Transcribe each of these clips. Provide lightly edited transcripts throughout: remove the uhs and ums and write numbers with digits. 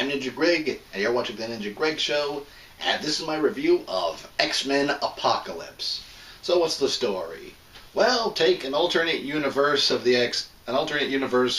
I'm Ninja Greg, and you're watching The Ninja Greg Show, and this is my review of X-Men Appoclypse. So what's the story? Well, take an alternate universe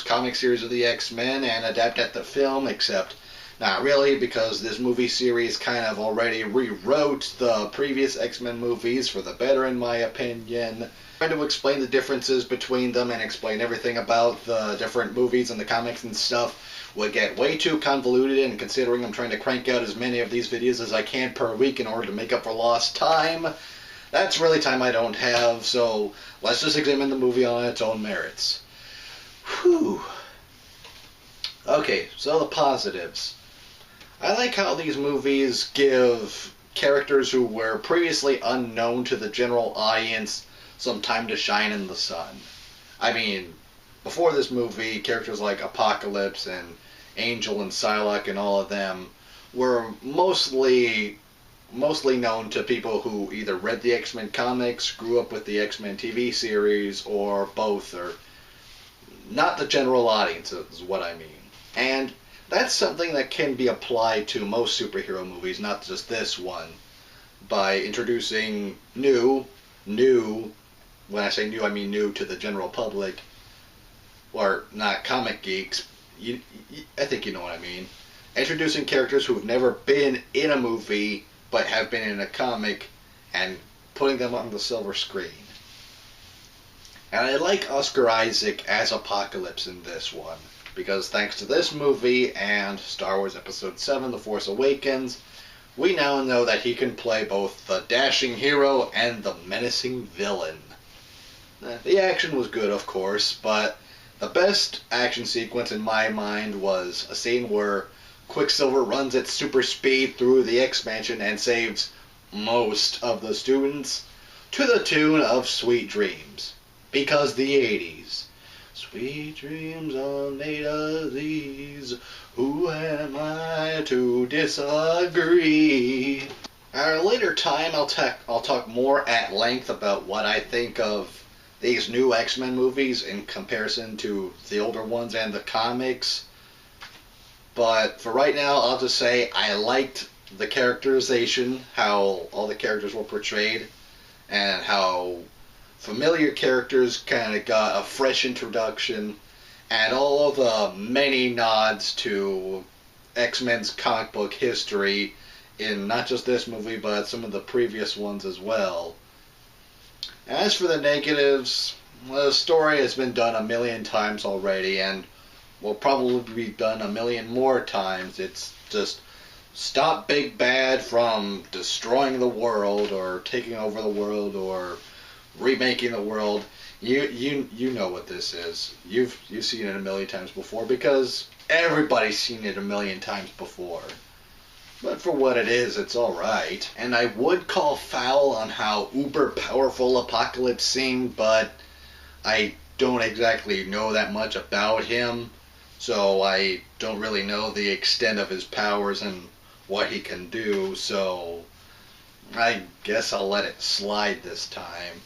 comic series of the X-Men and adapt it to film, except not really, because this movie series kind of already rewrote the previous X-Men movies for the better, in my opinion. Trying to explain the differences between them and explain everything about the different movies and the comics and stuff would get way too convoluted, and considering I'm trying to crank out as many of these videos as I can per week in order to make up for lost time, that's really time I don't have, so let's just examine the movie on its own merits. Whew. Okay, so the positives. I like how these movies give characters who were previously unknown to the general audience some time to shine in the sun. I mean, before this movie, characters like Appoclypse and Angel and Psylocke and all of them were mostly known to people who either read the X-Men comics, grew up with the X-Men TV series, or both, or not the general audience is what I mean. And that's something that can be applied to most superhero movies, not just this one, by introducing new, when I say new, I mean new to the general public, or not comic geeks. I think you know what I mean. Introducing characters who've never been in a movie but have been in a comic and putting them on the silver screen. And I like Oscar Isaac as Appoclypse in this one, because thanks to this movie and Star Wars Episode 7, The Force Awakens, we now know that he can play both the dashing hero and the menacing villain. The action was good, of course, but the best action sequence in my mind was a scene where Quicksilver runs at super speed through the X-Mansion and saves most of the students to the tune of Sweet Dreams. Because the 80s. Sweet dreams are made of these. Who am I to disagree? At a later time, I'll talk more at length about what I think of these new X-Men movies in comparison to the older ones and the comics. But for right now, I'll just say I liked the characterization, how all the characters were portrayed, and how familiar characters kind of got a fresh introduction, and all of the many nods to X-Men's comic book history in not just this movie, but some of the previous ones as well. As for the negatives, well, the story has been done a million times already, and will probably be done a million more times. It's just stop Big Bad from destroying the world, or taking over the world, or remaking the world. You know what this is. You've seen it a million times before, because everybody's seen it a million times before. But for what it is, it's alright. And I would call foul on how uber powerful Appoclypse seemed, but I don't exactly know that much about him, so I don't really know the extent of his powers and what he can do, so I guess I'll let it slide this time.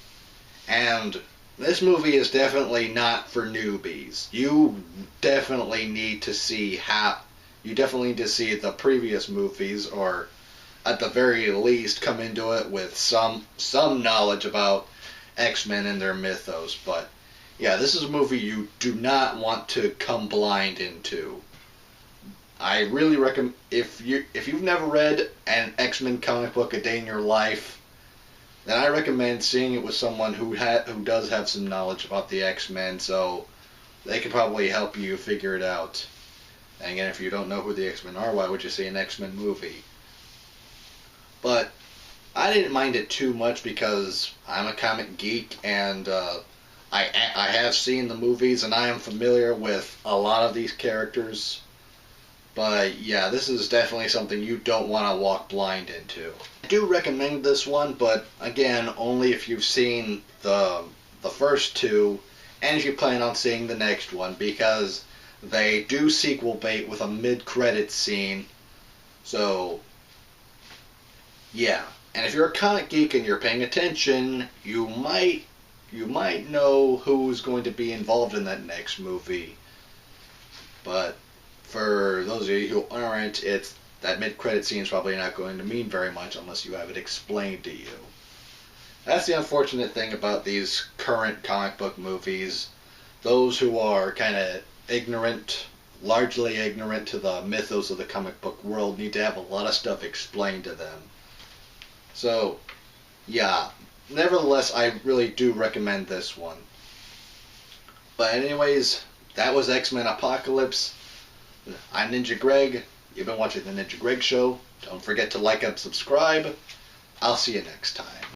And this movie is definitely not for newbies. You definitely need to see the previous movies, or at the very least come into it with some knowledge about X-Men and their mythos. But yeah, this is a movie you do not want to come blind into. I really recommend, if you've never read an X-Men comic book a day in your life, then I recommend seeing it with someone who does have some knowledge about the X-Men, so they can probably help you figure it out. And again, if you don't know who the X-Men are, why would you see an X-Men movie? But I didn't mind it too much, because I'm a comic geek, and I have seen the movies, and I am familiar with a lot of these characters. But yeah, this is definitely something you don't want to walk blind into. I do recommend this one, but again, only if you've seen the first two, and if you plan on seeing the next one, because they do sequel bait with a mid-credits scene. So yeah, and if you're a comic geek and you're paying attention, you might know who's going to be involved in that next movie. But For those of you who aren't, it's that mid-credit scene is probably not going to mean very much unless you have it explained to you. That's the unfortunate thing about these current comic book movies. Those who are kind of ignorant, largely ignorant to the mythos of the comic book world, need to have a lot of stuff explained to them. So, yeah. Nevertheless, I really do recommend this one. But anyways, that was X-Men Appoclypse. I'm Ninja Greg. You've been watching The Ninja Greg Show. Don't forget to like and subscribe. I'll see you next time.